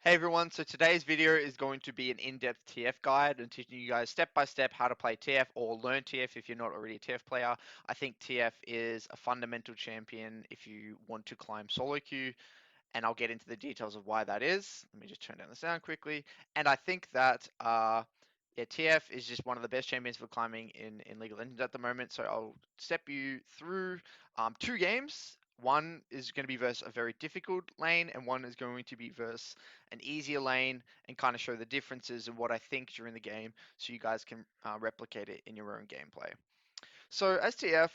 Hey everyone, so today's video is going to be an in-depth TF guide and teaching you guys step by step how to play TF or learn TF if you're not already a TF player. I think TF is a fundamental champion if you want to climb solo queue, and I'll get into the details of why that is. Let me just turn down the sound quickly. And I think that yeah, TF is just one of the best champions for climbing in League of Legends at the moment. So I'll step you through two games. One is going to be versus a very difficult lane, and one is going to be versus an easier lane, and kind of show the differences and what I think during the game, so you guys can replicate it in your own gameplay. So as TF,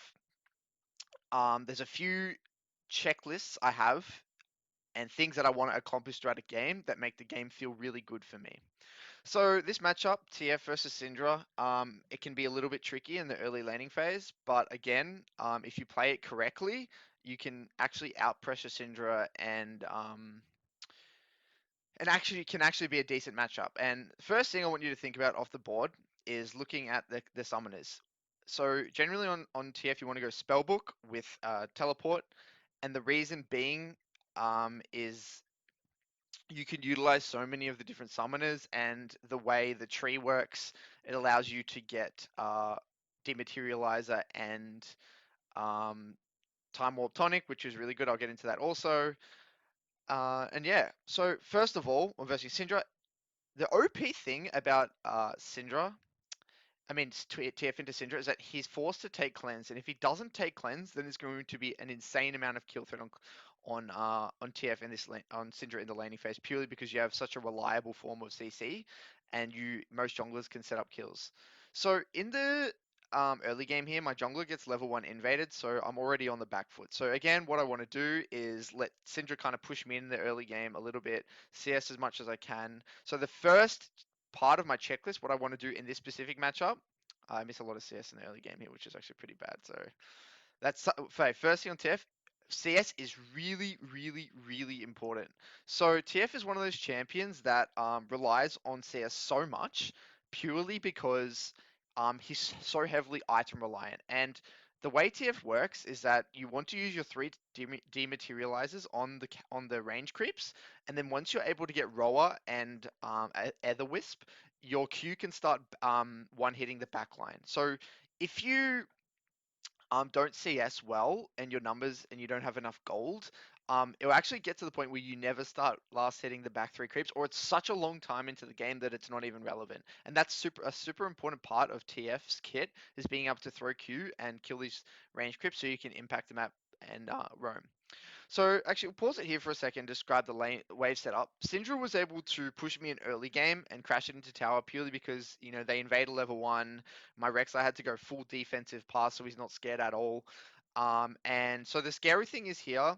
there's a few checklists I have and things that I want to accomplish throughout a game that make the game feel really good for me. So this matchup, TF versus Syndra, it can be a little bit tricky in the early laning phase, but again, if you play it correctly, you can actually out pressure Syndra and actually can actually be a decent matchup. And first thing I want you to think about off the board is looking at the summoners. So generally on TF you want to go Spellbook with Teleport, and the reason being is you can utilize so many of the different summoners, and the way the tree works, it allows you to get Dematerializer and um, Time Warp Tonic, which is really good. I'll get into that also. And yeah, so first of all, on versus Syndra, the OP thing about Syndra, I mean TF into Syndra, is that he's forced to take cleanse, and if he doesn't take cleanse, then there's going to be an insane amount of kill threat on TF in on Syndra in the laning phase, purely because you have such a reliable form of CC, and you most junglers can set up kills. So in the early game here, my jungler gets level 1 invaded, so I'm already on the back foot. So again, what I want to do is let Syndra kind of push me in the early game a little bit, CS as much as I can. So the first part of my checklist, what I want to do in this specific matchup, I miss a lot of CS in the early game here, which is actually pretty bad. So that's first thing on TF. CS is really, really, really important. So TF is one of those champions that relies on CS so much purely because he's so heavily item reliant. And the way TF works is that you want to use your three dematerializers on the range creeps, and then once you're able to get Roa and Ether Wisp, your Q can start one hitting the backline. So if you don't CS well and your numbers and you don't have enough gold, it'll actually get to the point where you never start last hitting the back three creeps, or it's such a long time into the game that it's not even relevant. And that's a super important part of TF's kit, is being able to throw Q and kill these range creeps so you can impact the map and roam. So actually, we'll pause it here for a second. Describe the lane wave setup. Syndra was able to push me in early game and crash it into tower purely because they invaded level 1. My Rek'Sai had to go full defensive pass, so he's not scared at all. And so the scary thing is here.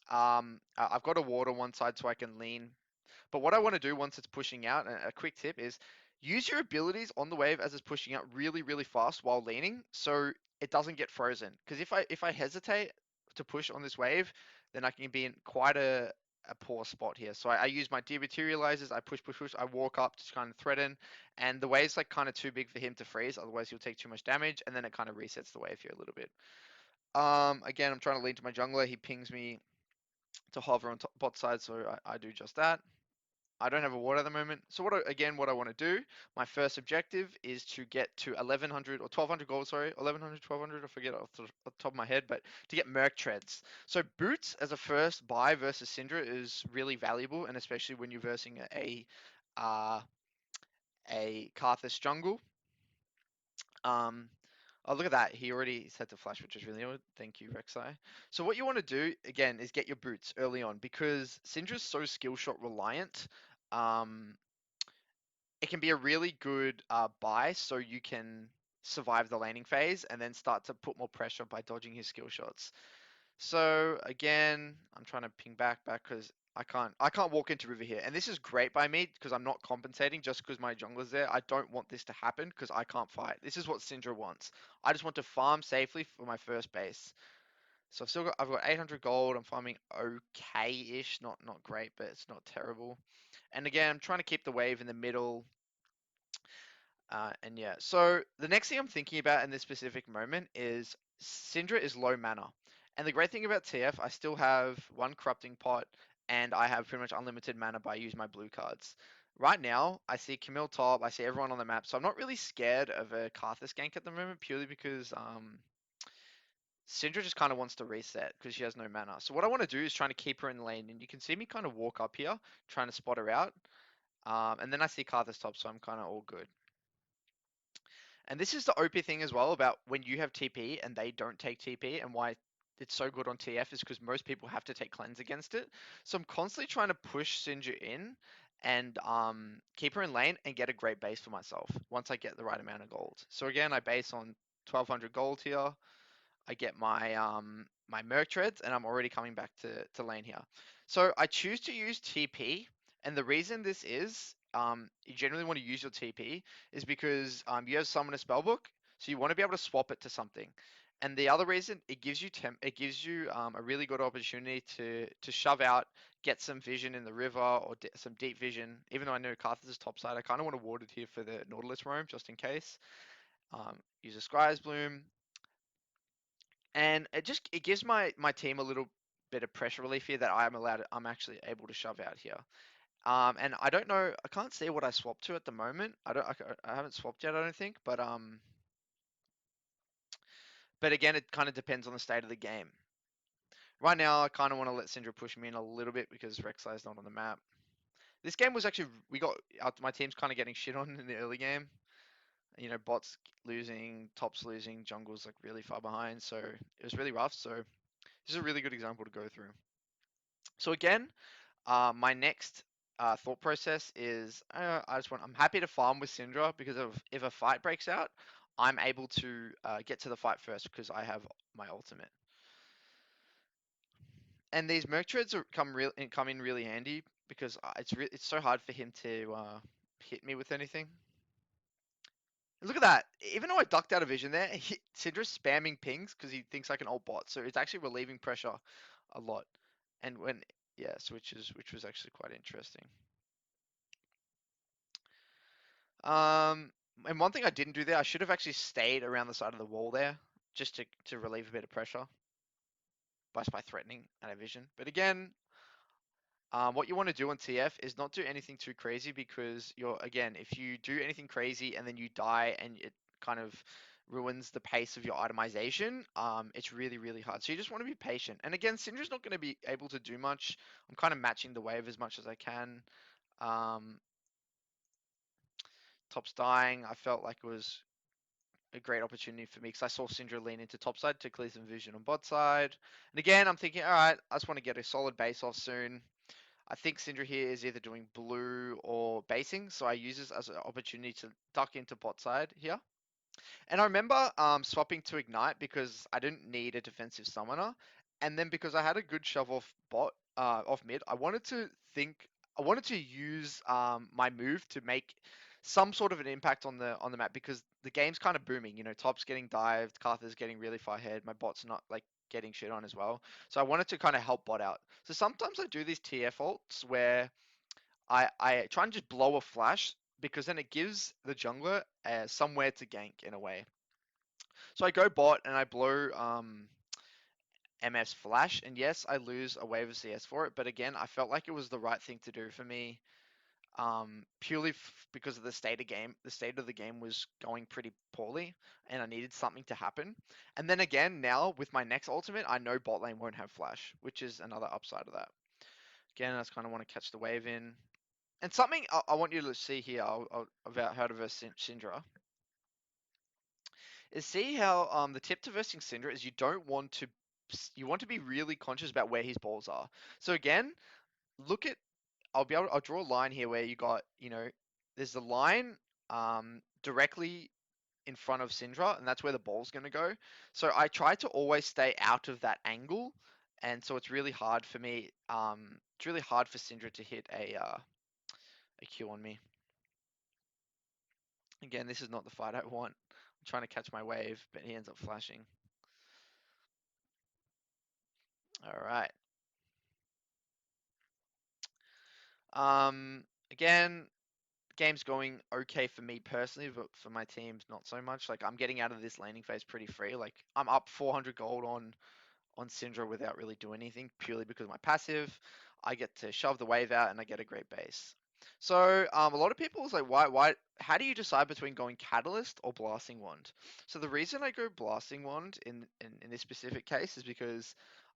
I've got a ward on one side so I can lean. But what I want to do once it's pushing out, a quick tip is use your abilities on the wave as it's pushing out really, really fast while leaning, so it doesn't get frozen. Because if I hesitate to push on this wave, then I can be in quite a poor spot here. So I use my dematerializers, I push, push, push, I walk up to kind of threaten, and the wave's like kind of too big for him to freeze, otherwise he'll take too much damage, and then it kind of resets the wave here a little bit. Again, I'm trying to lean to my jungler, he pings me to hover on top, bot side, so I do just that. I don't have a ward at the moment. So what I want to do, my first objective is to get to 1100 or 1200 gold, sorry, 1100, 1200, I forget off the top of my head, but to get Merc Treads. So Boots as a first buy versus Syndra is really valuable, and especially when you're versing uh, a Karthus jungle. Um, oh, look at that. He already set the flash, which is really good. Thank you, Rek'Sai. So what you want to do, again, is get your boots early on, because Syndra's so skill shot reliant. Um, it can be a really good buy, so you can survive the laning phase and then start to put more pressure by dodging his skill shots. So again, I'm trying to ping back because I can't walk into river here. And this is great by me because I'm not compensating just because my jungler's there. I don't want this to happen because I can't fight. This is what Syndra wants. I just want to farm safely for my first base. So I've got 800 gold. I'm farming okay-ish, not great, but it's not terrible. And again, I'm trying to keep the wave in the middle. And yeah, so the next thing I'm thinking about in this specific moment is Syndra is low mana. And the great thing about TF, I still have one corrupting pot and I have pretty much unlimited mana by using my blue cards. Right now, I see Camille top, I see everyone on the map, so I'm not really scared of a Karthus gank at the moment, purely because Syndra just kind of wants to reset because she has no mana. So what I want to do is trying to keep her in the lane, and you can see me kind of walk up here, trying to spot her out. And then I see Karthus top, so I'm kind of all good. And this is the OP thing as well about when you have TP and they don't take TP, and why it's so good on TF is because most people have to take cleanse against it. So I'm constantly trying to push Syndra in and keep her in lane and get a great base for myself once I get the right amount of gold. So again, I base on 1200 gold here. I get my Merc Treads, and I'm already coming back to lane here. So I choose to use TP, and the reason this is, you generally want to use your TP is because you have summon a spellbook, so you want to be able to swap it to something. And the other reason, it gives you a really good opportunity to shove out, get some vision in the river or some deep vision. Even though I know Karthus is top side, I kind of want to ward it here for the Nautilus roam just in case. Use a Scry's Bloom, and it gives my team a little bit of pressure relief here that I'm actually able to shove out here. And I don't know, I can't see what I swapped to at the moment. I haven't swapped yet, I don't think, but again, it kind of depends on the state of the game. Right now, I kind of want to let Syndra push me in a little bit because Rek'Sai's not on the map. This game was actually my team's kind of getting shit on in the early game. You know, bots losing, tops losing, jungle's like really far behind, so it was really rough. So this is a really good example to go through. So again, my next thought process is I'm happy to farm with Syndra because if a fight breaks out, I'm able to get to the fight first because I have my ultimate. And these Merc Treads come in really handy because it's so hard for him to hit me with anything. Look at that! Even though I ducked out of vision there, Syndra's spamming pings because he thinks I can ult bot, so it's actually relieving pressure a lot. And when yeah, switches, which was actually quite interesting. Um, and one thing I didn't do there, I should have actually stayed around the side of the wall there, just to relieve a bit of pressure by threatening out of vision. But again, what you want to do on TF is not do anything too crazy because if you do anything crazy and then you die and it kind of ruins the pace of your itemization, it's really, really hard. So you just want to be patient. And again, Syndra's not going to be able to do much. I'm kind of matching the wave as much as I can. Um, Top's dying. I felt like it was a great opportunity for me because I saw Syndra lean into top side to clear some vision on bot side. And again, I'm thinking, all right, I just want to get a solid base off soon. I think Syndra here is either doing blue or basing, so I use this as an opportunity to duck into bot side here. And I remember swapping to Ignite because I didn't need a defensive summoner, and then because I had a good shove off mid, I wanted to use my move to make some sort of an impact on the map because the game's kind of booming. You know, top's getting dived, Cartha's getting really far ahead, my bot's not like getting shit on as well. So I wanted to kind of help bot out. So sometimes I do these TF ults where I try and just blow a flash because then it gives the jungler somewhere to gank in a way. So I go bot and I blow MS flash, and yes, I lose a wave of CS for it, but again, I felt like it was the right thing to do for me, purely because of the state of game. The state of the game was going pretty poorly, and I needed something to happen. And then again, now with my next ultimate, I know bot lane won't have flash, which is another upside of that. Again, I just kind of want to catch the wave in. And something I want you to see here about how to verse Syndra is see how the tip to versing Syndra is you want to be really conscious about where his balls are. So again, look at I'll draw a line here where you got, there's the line directly in front of Syndra, and that's where the ball's going to go. So I try to always stay out of that angle, and so it's really hard for me. It's really hard for Syndra to hit a Q on me. Again, this is not the fight I want. I'm trying to catch my wave, but he ends up flashing. All right. Again, game's going okay for me personally, but for my teams, not so much. Like I'm getting out of this laning phase pretty free. Like I'm up 400 gold on Syndra without really doing anything, purely because of my passive. I get to shove the wave out and I get a great base. So a lot of people was like, how do you decide between going Catalyst or Blasting Wand? So the reason I go Blasting Wand in this specific case is because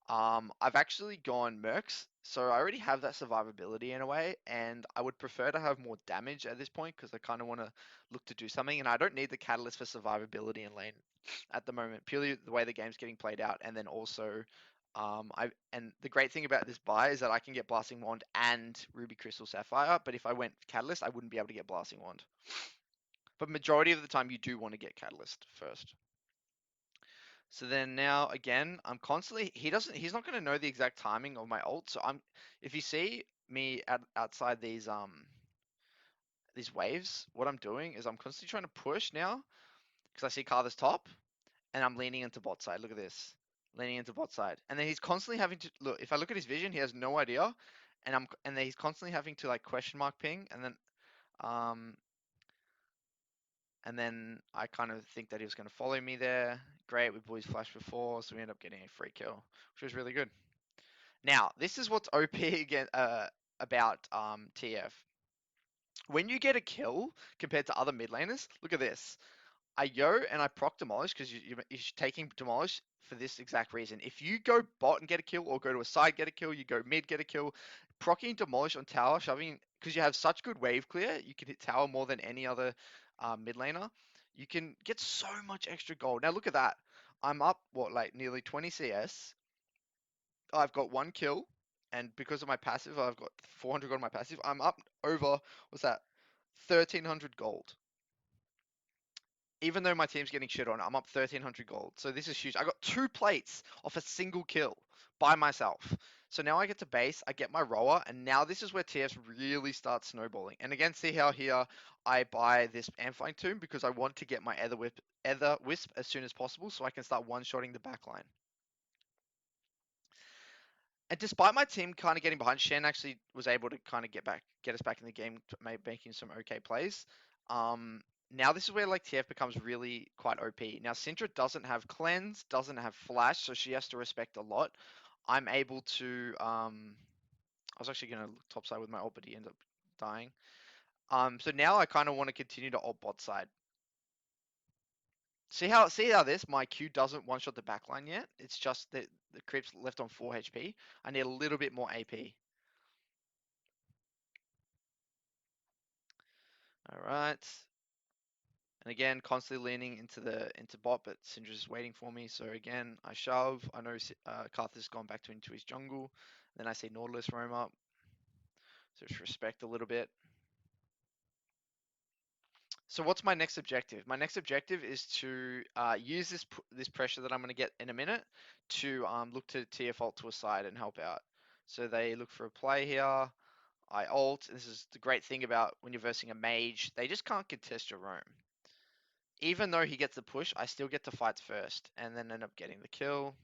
I've actually gone Mercs, so I already have that survivability in a way, and I would prefer to have more damage at this point because I kind of want to look to do something, and I don't need the Catalyst for survivability in lane at the moment, purely the way the game's getting played out, and then also and the great thing about this buy is that I can get Blasting Wand and Ruby Crystal Sapphire, but if I went Catalyst, I wouldn't be able to get Blasting Wand. But majority of the time, you do want to get Catalyst first. So then now again, I'm constantly he's not going to know the exact timing of my ult. So if you see me outside these waves, what I'm doing is I'm constantly trying to push now because I see Carter's top and I'm leaning into bot side. Look at this. Leaning into bot side. And then he's constantly having to look, if I look at his vision, he has no idea. And then he's constantly having to like question mark ping um and then I kind of think that he was going to follow me there. Great, we boys flashed before, so we end up getting a free kill, which was really good. Now, this is what's OP again about TF. When you get a kill compared to other mid laners, look at this. I go and I proc demolish because you're taking demolish for this exact reason. If you go bot and get a kill, or go to a side get a kill, you go mid get a kill, proccing demolish on tower, shoving because you have such good wave clear, you can hit tower more than any other mid laner. You can get so much extra gold. Now look at that. I'm up what like nearly 20 CS. I've got one kill, and because of my passive, I've got 400 gold on my passive. I'm up over what's that? 1300 gold, even though my team's getting shit on, I'm up 1300 gold. So this is huge. I got 2 plates off a single kill by myself. So now I get to base, I get my roller, and now this is where TS really starts snowballing. And again, see how here I buy this Amplifying Tomb because I want to get my Ether Wisp as soon as possible so I can start one-shotting the backline. And despite my team kind of getting behind, Shen actually was able to kind of get us back in the game, making some okay plays. Now this is where like TF becomes really quite OP. Now Syndra doesn't have cleanse, doesn't have flash, so she has to respect a lot. I'm able to. I was actually gonna look topside with my ult, but he ended up dying. So now I kind of want to continue to ult bot side. See how this my Q doesn't one shot the backline yet. It's just that the creep's left on 4 HP. I need a little bit more AP. All right. And again, constantly leaning into bot, but Syndra's just waiting for me. So again, I shove. I know Karthus gone back into his jungle. Then I see Nautilus roam up. So just respect a little bit. So what's my next objective? My next objective is to use this pressure that I'm going to get in a minute to look to TF ult to a side and help out. So they look for a play here. I ult. This is the great thing about when you're versing a mage. They just can't contest your roam. Even though he gets the push, I still get to fight first, and then end up getting the kill.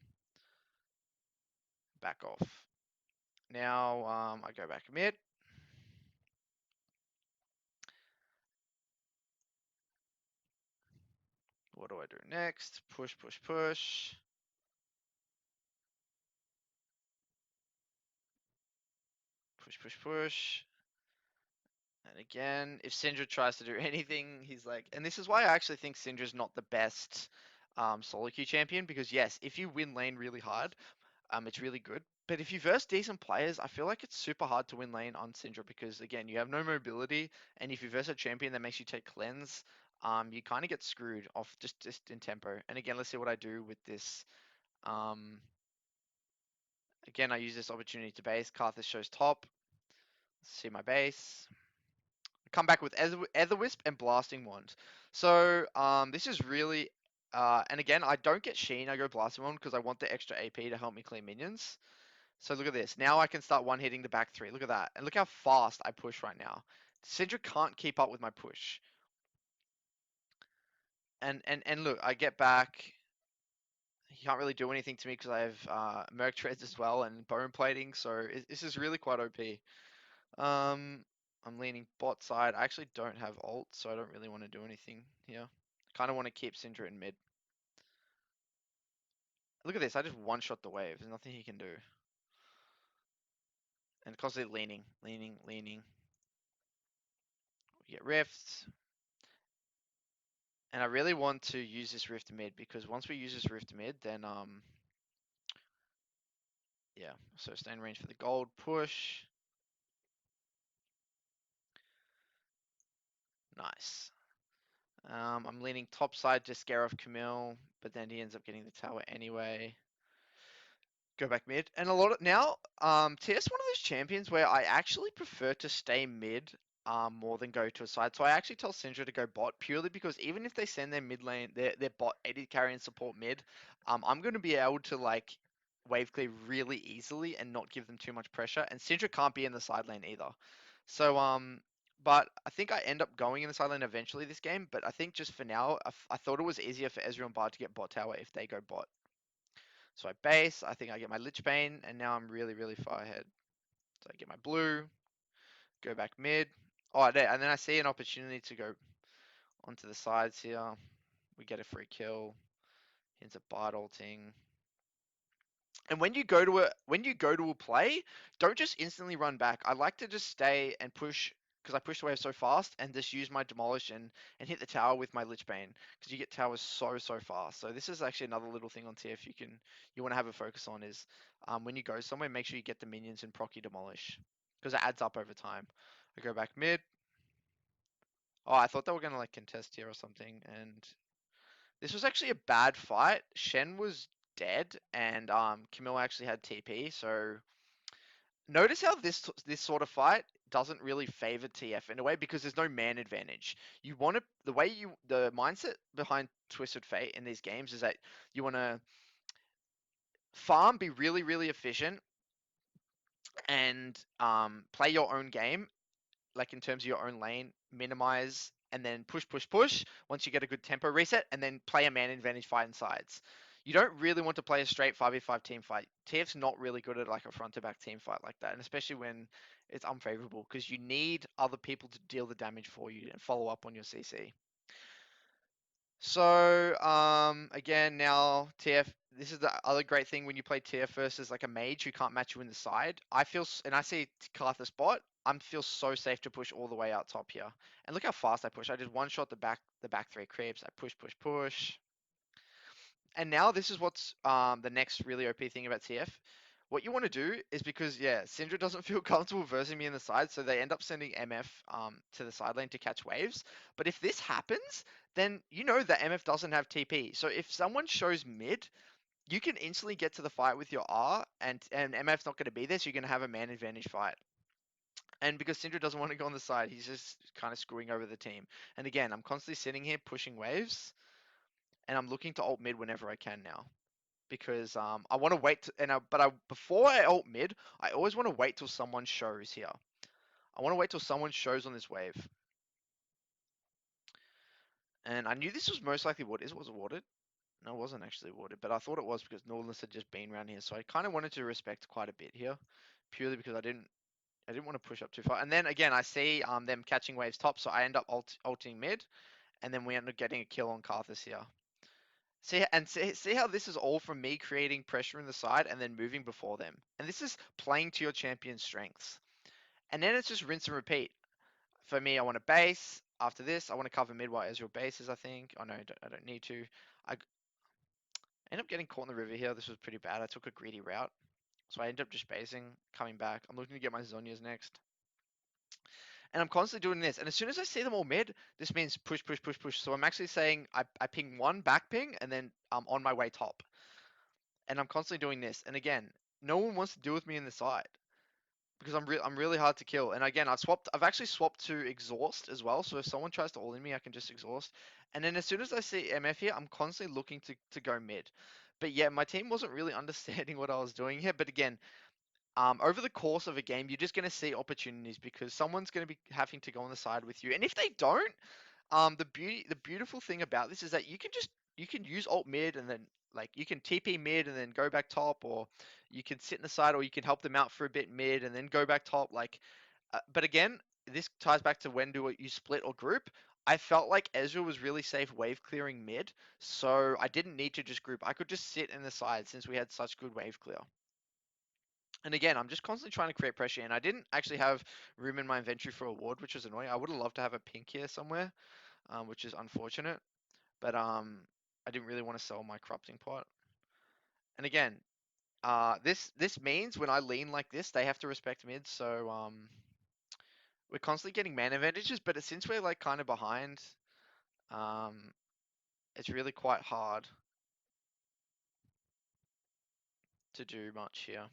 Back off. Now I go back mid. What do I do next? Push, push, push. Push, push, push. And again, if Syndra tries to do anything, he's like, and this is why I actually think Syndra's not the best solo queue champion, because yes, if you win lane really hard, it's really good. But if you verse decent players, I feel like it's super hard to win lane on Syndra because again, you have no mobility, and if you verse a champion that makes you take cleanse, you kind of get screwed off just in tempo. And again, let's see what I do with this. Um, Again, I use this opportunity to base. Karthus shows top. Let's see my base. Come back with Etherwisp and Blasting Wand. So this is really, and again, I don't get Sheen, I go Blasting Wand because I want the extra AP to help me clear minions. So look at this. Now I can start one-hitting the back three. Look at that. And look how fast I push right now. Syndra can't keep up with my push. And look, I get back. He can't really do anything to me because I have Merc Treads as well and Bone Plating. So this is really quite OP. I'm leaning bot side. I actually don't have ult, so I don't really want to do anything here. Kind of want to keep Syndra in mid. Look at this. I just one-shot the wave. There's nothing he can do. and constantly leaning. We get rifts, and I really want to use this rift mid because once we use this rift mid, then yeah. So stay in range for the gold push. Nice. I'm leaning top side to scare off Camille, but then he ends up getting the tower anyway. Go back mid. And a lot of now, TS one of those champions where I actually prefer to stay mid more than go to a side. So I actually tell Syndra to go bot purely because even if they send their mid lane, their bot AD carry and support mid, I'm gonna be able to like wave clear really easily and not give them too much pressure. And Syndra can't be in the side lane either. So but I think I end up going in the side lane eventually this game. But I think just for now, I thought it was easier for Ezreal and Bard to get bot tower if they go bot. So I base, I think I get my Lich Bane, and now I'm really, really far ahead. So I get my blue, go back mid. Oh, there, and then I see an opportunity to go onto the sides here. We get a free kill. He ends up bard ulting. And when you go to a play, don't just instantly run back. I like to just stay and push because I push the wave so fast and just use my demolish and hit the tower with my Lich Bane because you get towers so fast. So this is actually another little thing on TF you want to have a focus on is when you go somewhere, make sure you get the minions and proc your demolish because it adds up over time. I go back mid. Oh, I thought they were gonna like contest here or something, and this was actually a bad fight. Shen was dead, and Camille actually had TP. So notice how this sort of fight doesn't really favor TF in a way because there's no man advantage. You want to the mindset behind Twisted Fate in these games is that you want to farm, be really efficient, and play your own game like in terms of your own lane, minimize and then push once you get a good tempo reset and then play a man advantage fight in sides. You don't really want to play a straight 5v5 team fight. TF's not really good at like a front to back team fight like that, and especially when it's unfavorable because you need other people to deal the damage for you and follow up on your CC. So, again, now TF, this is the other great thing when you play TF versus like a mage who can't match you in the side. And I see Karthus bot, I feel so safe to push all the way out top here. And look how fast I push. I just one shot the back three creeps. I push. And now this is what's the next really OP thing about TF. What you want to do is because yeah, Syndra doesn't feel comfortable versing me in the side, so they end up sending MF to the side lane to catch waves. But if this happens, then you know that MF doesn't have TP. So if someone shows mid, you can instantly get to the fight with your R, and MF's not going to be there, so you're going to have a man advantage fight. And because Syndra doesn't want to go on the side, he's just kind of screwing over the team. And again, I'm constantly sitting here pushing waves, and I'm looking to ult mid whenever I can now because I want to wait before I ult mid, I always want to wait till someone shows here. I want to wait till someone shows on this wave. And I knew this was most likely what is was it warded? No, it wasn't actually warded, but I thought it was because Nautilus had just been around here, so I kind of wanted to respect quite a bit here, purely because I didn't want to push up too far. And then again, I see them catching waves top, so I end up ulting mid, and then we end up getting a kill on Karthus here. See how this is all from me creating pressure in the side and then moving before them. And this is playing to your champion's strengths. And then it's just rinse and repeat. For me, I want to base. After this, I want to cover mid while Ezreal bases, I think. Oh no, I don't need to. I end up getting caught in the river here. This was pretty bad. I took a greedy route. So I end up just basing, coming back. I'm looking to get my Zonias next. And I'm constantly doing this. And as soon as I see them all mid, this means push. So I'm actually saying I ping one back ping and then I'm on my way top. And I'm constantly doing this. And again, no one wants to deal with me in the side because I'm really hard to kill. And again, I've actually swapped to exhaust as well. So if someone tries to all in me, I can just exhaust. And then as soon as I see MF here, I'm constantly looking to go mid. But yeah, my team wasn't really understanding what I was doing here. But again, over the course of a game, you're just going to see opportunities because someone's going to be having to go on the side with you. And if they don't, the beautiful thing about this is that you can use alt mid and then like you can TP mid and then go back top, or you can sit in the side, or you can help them out for a bit mid and then go back top. Like, but again, this ties back to when do you split or group. I felt like Ezra was really safe wave clearing mid, so I didn't need to just group. I could just sit in the side since we had such good wave clear. And again, I'm just constantly trying to create pressure, and I didn't actually have room in my inventory for a ward, which was annoying. I would have loved to have a pink here somewhere, which is unfortunate. But I didn't really want to sell my corrupting pot. And again, this means when I lean like this, they have to respect mid. So we're constantly getting man advantages, but since we're like kind of behind, um, it's really quite hard to do much here.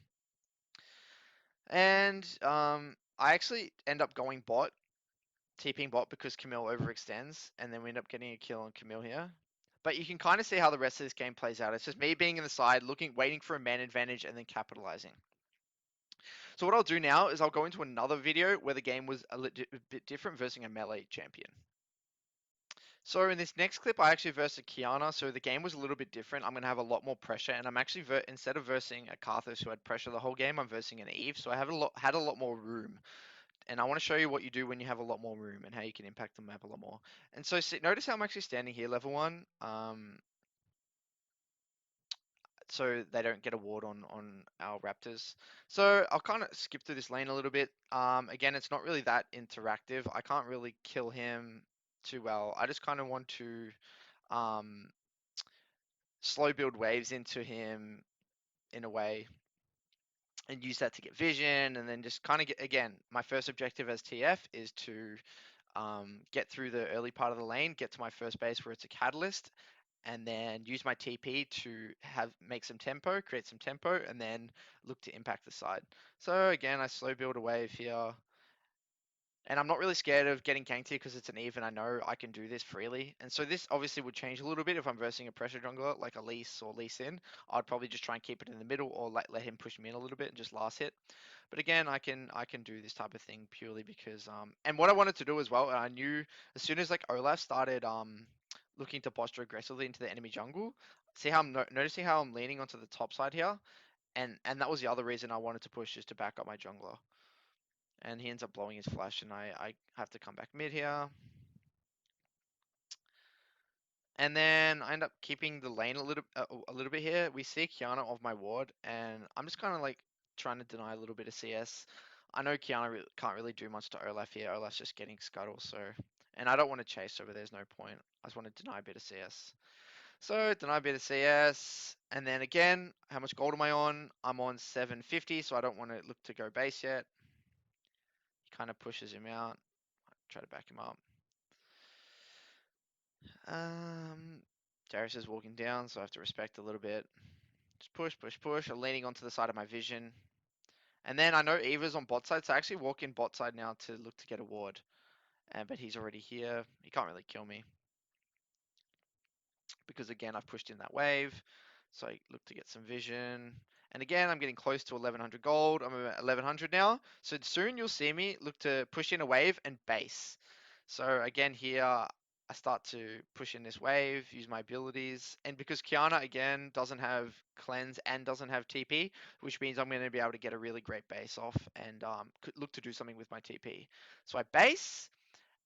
And I actually end up going bot, TPing bot because Camille overextends, and then we end up getting a kill on Camille here. But you can kind of see how the rest of this game plays out. It's just me being in the side, looking, waiting for a man advantage, and then capitalizing. So what I'll do now is I'll go into another video where the game was a bit different versus a melee champion. So in this next clip, I actually versus Qiyana. So the game was a little bit different. I'm going to have a lot more pressure, and I'm actually instead of versing a Karthus who had pressure the whole game, I'm versing an Eve. So I have had a lot more room, and I want to show you what you do when you have a lot more room and how you can impact the map a lot more. And so notice how I'm actually standing here, level one. So they don't get a ward on our Raptors. So I'll kind of skip through this lane a little bit. Again, it's not really that interactive. I can't really kill him too well. I just kind of want to um, slow build waves into him in a way and use that to get vision and then just kind of get, again, my first objective as TF is to get through the early part of the lane, get to my first base where it's a catalyst, and then use my TP to make some tempo, create some tempo, and then look to impact the side. So again, I slow build a wave here. And I'm not really scared of getting ganked here because it's an Eve and I know I can do this freely. And so this obviously would change a little bit if I'm versing a pressure jungler like a Elise or Lee Sin. I'd probably just try and keep it in the middle or let him push me in a little bit and just last hit. But again, I can do this type of thing purely because and what I wanted to do as well, I knew as soon as like Olaf started looking to posture aggressively into the enemy jungle, see how I'm noticing how I'm leaning onto the top side here, and that was the other reason I wanted to push is to back up my jungler. And he ends up blowing his flash, and I have to come back mid here. And then I end up keeping the lane a little bit here. We see Qiyana off my ward, and I'm just kind of like trying to deny a little bit of CS. I know Qiyana can't really do much to Olaf here. Olaf's just getting scuttle, so and I don't want to chase over. There's no point. I just want to deny a bit of CS. So deny a bit of CS, and then again, how much gold am I on? I'm on 750, so I don't want to look to go base yet. He kind of pushes him out. Try to back him up. Um, Darius is walking down, so I have to respect a little bit. Just push, push, push. I'm leaning onto the side of my vision. And then I know Eva's on bot side, so I actually walk in bot side now to look to get a ward. But he's already here. He can't really kill me. Because again, I've pushed in that wave. So I look to get some vision. And again, I'm getting close to 1100 gold. I'm at 1100 now. So soon you'll see me look to push in a wave and base. So again, here I start to push in this wave, use my abilities. And because Qiyana, again, doesn't have cleanse and doesn't have TP, which means I'm going to be able to get a really great base off and look to do something with my TP. So I base.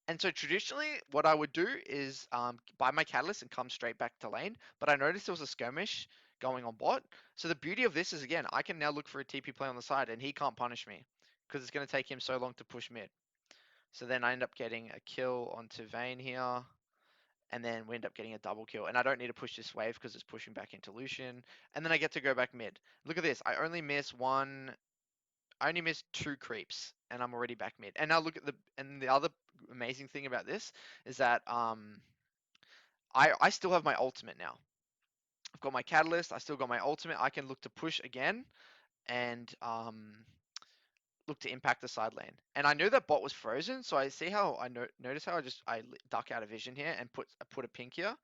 And so traditionally, what I would do is buy my catalyst and come straight back to lane. But I noticed there was a skirmish going on bot. So the beauty of this is, again, I can now look for a TP play on the side and he can't punish me because it's going to take him so long to push mid. So then I end up getting a kill onto Vayne here. And then we end up getting a double kill. And I don't need to push this wave because it's pushing back into Lucian. And then I get to go back mid. Look at this. I only missed two creeps and I'm already back mid. And now look at the other amazing thing about this is that I still have my ultimate now. I've got my catalyst, I still got my ultimate. I can look to push again and look to impact the side lane. And I knew that bot was frozen, so I see how notice how I duck out of vision here and put a pink here.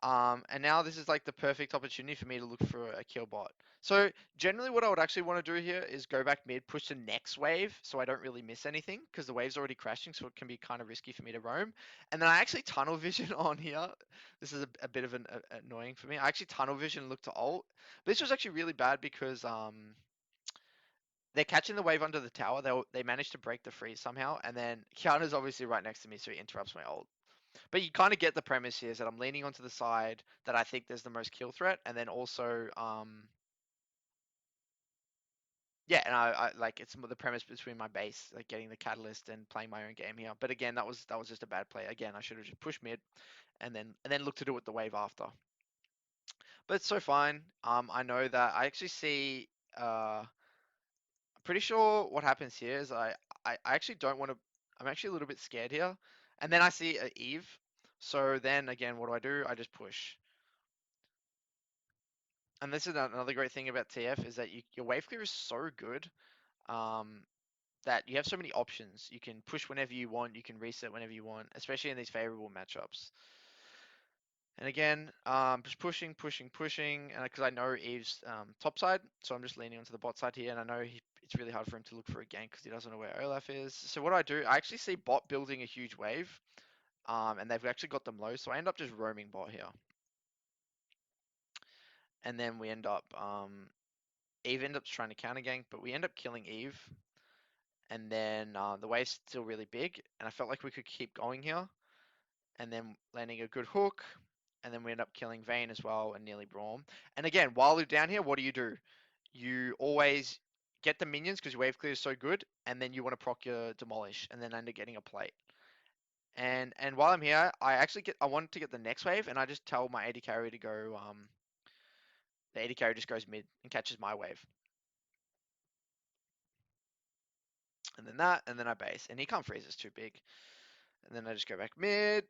And now this is like the perfect opportunity for me to look for a kill bot. So generally what I would actually want to do here is go back mid, push the next wave so I don't really miss anything because the wave's already crashing, so it can be kind of risky for me to roam. And then I actually tunnel vision on here. This is a bit of an annoying for me. I actually tunnel vision and look to ult. But this was actually really bad because they're catching the wave under the tower. They managed to break the freeze somehow, and then Kiana's obviously right next to me, so he interrupts my ult. But you kind of get the premise here is that I'm leaning onto the side that I think there's the most kill threat, and then also Yeah, and I like it's the premise between my base, like getting the catalyst and playing my own game here. But again, that was just a bad play. Again, I should have just pushed mid and then looked to do it the wave after. But it's so fine. I know that I actually see. I'm pretty sure what happens here is I actually don't want to. I'm actually a little bit scared here, and then I see a Eve. So then again, what do? I just push. And this is another great thing about TF is that your wave clear is so good. Um, that you have so many options. You can push whenever you want, you can reset whenever you want, especially in these favorable matchups. And again, just pushing, pushing, pushing, and because I know Eve's top side, so I'm just leaning onto the bot side here, and I know it's really hard for him to look for a gank because he doesn't know where Olaf is. So what do? I actually see bot building a huge wave, and they've actually got them low, so I end up just roaming bot here, and then we end up Eve ends up trying to counter gank, but we end up killing Eve, and then the wave's still really big, and I felt like we could keep going here. And then landing a good hook, and then we end up killing Vayne as well and nearly Braum. And again, while you're down here, what do? You always get the minions because your wave clear is so good, and then you want to proc your demolish, and then end up getting a plate. And while I'm here, I wanted to get the next wave, and I just tell my AD carry to go. The AD carry just goes mid and catches my wave, and then that, and then I base, and he can't freeze. It's too big, and then I just go back mid,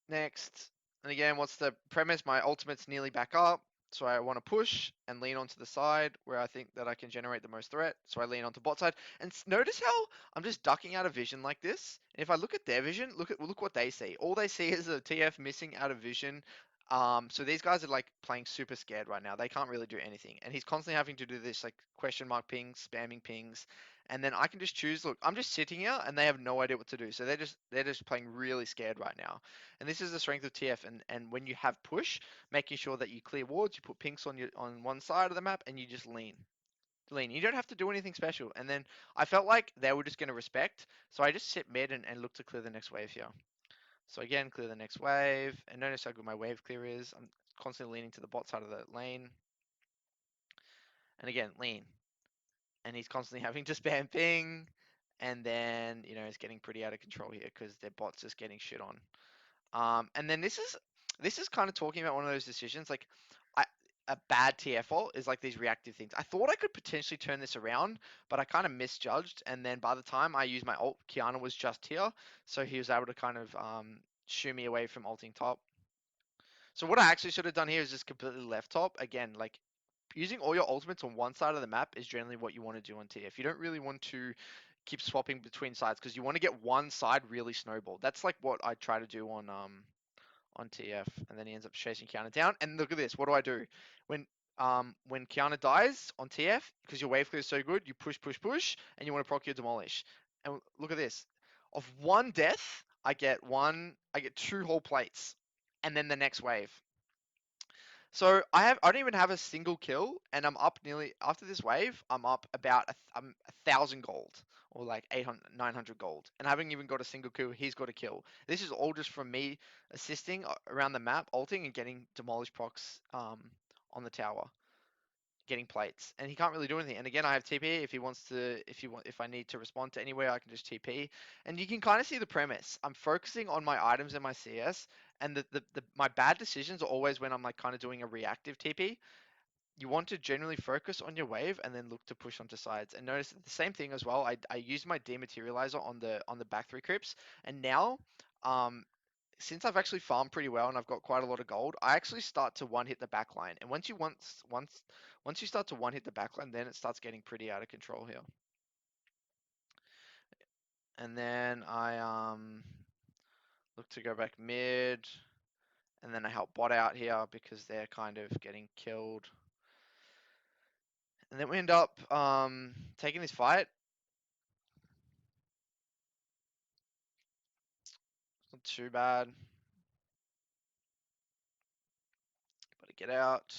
next. And again, what's the premise? My ultimate's nearly back up. So I want to push and lean onto the side where I think that I can generate the most threat. So I lean onto bot side. And notice how I'm just ducking out of vision like this. And if I look at their vision, look what they see. All they see is a TF missing out of vision. So these guys are like playing super scared right now. They can't really do anything. And he's constantly having to do this like question mark pings, spamming pings. And then I can just choose, look, I'm just sitting here and they have no idea what to do. So they're just playing really scared right now. And this is the strength of TF. And when you have push, making sure that you clear wards, you put pinks on one side of the map, and you just lean. You don't have to do anything special. And then I felt like they were just going to respect, so I just sit mid and look to clear the next wave here. So again, clear the next wave, and notice how good my wave clear is. I'm constantly leaning to the bot side of the lane, and again lean. And he's constantly having to spam ping, and then it's getting pretty out of control here because their bot's just getting shit on. And then this is kind of talking about one of those decisions. Like, I, a bad TFL is like these reactive things. I thought I could potentially turn this around, but I kind of misjudged. And then by the time I used my ult, Qiyana was just here, so he was able to kind of shoo me away from ulting top. So what I actually should have done here is just completely left top. Again, like using all your ultimates on one side of the map is generally what you want to do on TF. You don't really want to keep swapping between sides because you want to get one side really snowballed. That's like what I try to do on TF, and then he ends up chasing Kiana down. And look at this. What do? When Kiana dies on TF, because your wave clear is so good, you push, push, push, and you want to proc your demolish. And look at this. Of one death, I get two whole plates, and then the next wave. So I don't even have a single kill, and I'm up nearly after this wave. I'm up about I'm 1,000 gold or like 800, 900 gold, and I haven't even got a single kill. He's got a kill. This is all just from me assisting around the map, ulting and getting demolished procs on the tower, getting plates, and he can't really do anything. And again, I have TP if he wants to. If I need to respond to anywhere, I can just TP. And you can kind of see the premise. I'm focusing on my items and my CS, and my bad decisions are always when I'm like kind of doing a reactive TP. You want to generally focus on your wave and then look to push onto sides. And notice the same thing as well. I use my dematerializer on the back three crypts, and now um since I've actually farmed pretty well and I've got quite a lot of gold, I actually start to one hit the back line. And once you start to one hit the back line, then it starts getting pretty out of control here. And then I look to go back mid, and then I help bot out here because they're kind of getting killed. And then we end up taking this fight. Not too bad. But I get out.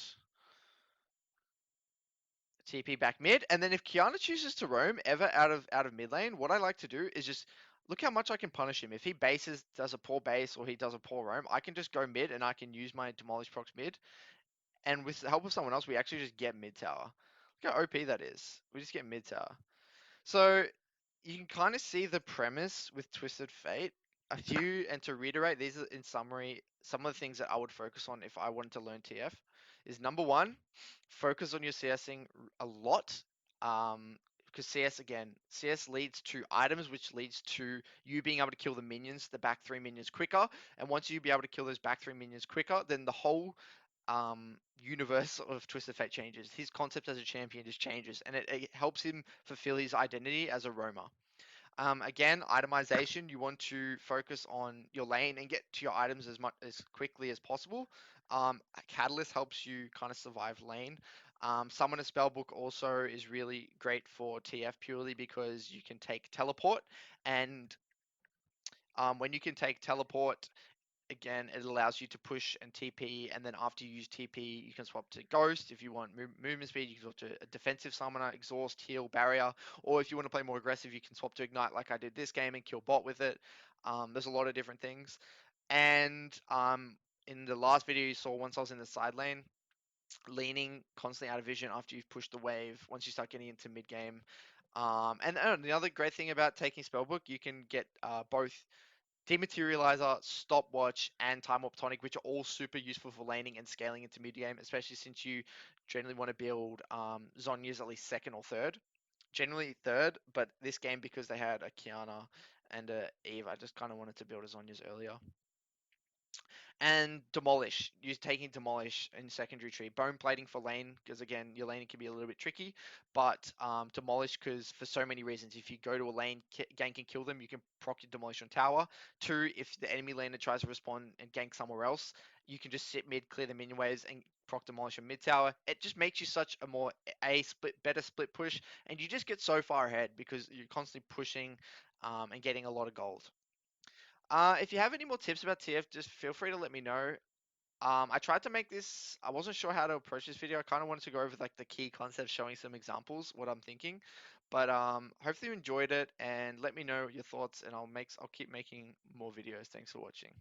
TP back mid, and then if Kiana chooses to roam ever out of mid lane, what I like to do is just look how much I can punish him. If he does a poor base or he does a poor roam, I can just go mid and I can use my demolish procs mid, And with the help of someone else, we actually just get mid tower. Look how OP that is. We just get mid tower. So you can kind of see the premise with Twisted Fate. And to reiterate, these are in summary some of the things that I would focus on if I wanted to learn TF. Is number one, focus on your CSing a lot. Because CS leads to items, which leads to you being able to kill the minions, the back three minions quicker. And once you be able to kill those back three minions quicker, then the whole universe of Twisted Fate changes. His concept as a champion just changes, and it helps him fulfill his identity as a roamer. Again, itemization. You want to focus on your lane and get to your items as quickly as possible. A catalyst helps you kind of survive lane. Summon a spellbook also is really great for TF purely because you can take teleport, and when you can take teleport, again, it allows you to push and TP, and then after you use TP, you can swap to Ghost. If you want movement speed, you can swap to a defensive summoner, Exhaust, Heal, Barrier, or if you want to play more aggressive, you can swap to Ignite like I did this game and kill bot with it. There's a lot of different things. And in the last video you saw, once I was in the side lane, leaning constantly out of vision after you've pushed the wave, once you start getting into mid game. And the other great thing about taking Spellbook, you can get both Dematerializer, Stopwatch, and Time Warp Tonic, which are all super useful for laning and scaling into mid game, especially since you generally want to build Zhonya's at least second or third. Generally third, but this game, because they had a Qiyana and a Eve, I just kind of wanted to build a Zhonya's earlier. And Demolish, you're taking Demolish in secondary tree. Bone plating for lane, because again, your laning can be a little bit tricky. But Demolish, because for so many reasons, if you go to a lane, gank and kill them, you can proc your Demolish on tower. Two, if the enemy laner tries to respond and gank somewhere else, you can just sit mid, clear the minion waves, and proc Demolish on mid tower. It just makes you such a more better split push, and you just get so far ahead because you're constantly pushing and getting a lot of gold. If you have any more tips about TF, just feel free to let me know. I tried to make this. I wasn't sure how to approach this video. I kind of wanted to go over like the key concepts, showing some examples, what I'm thinking. But hopefully you enjoyed it, and let me know your thoughts, and I'll keep making more videos. Thanks for watching.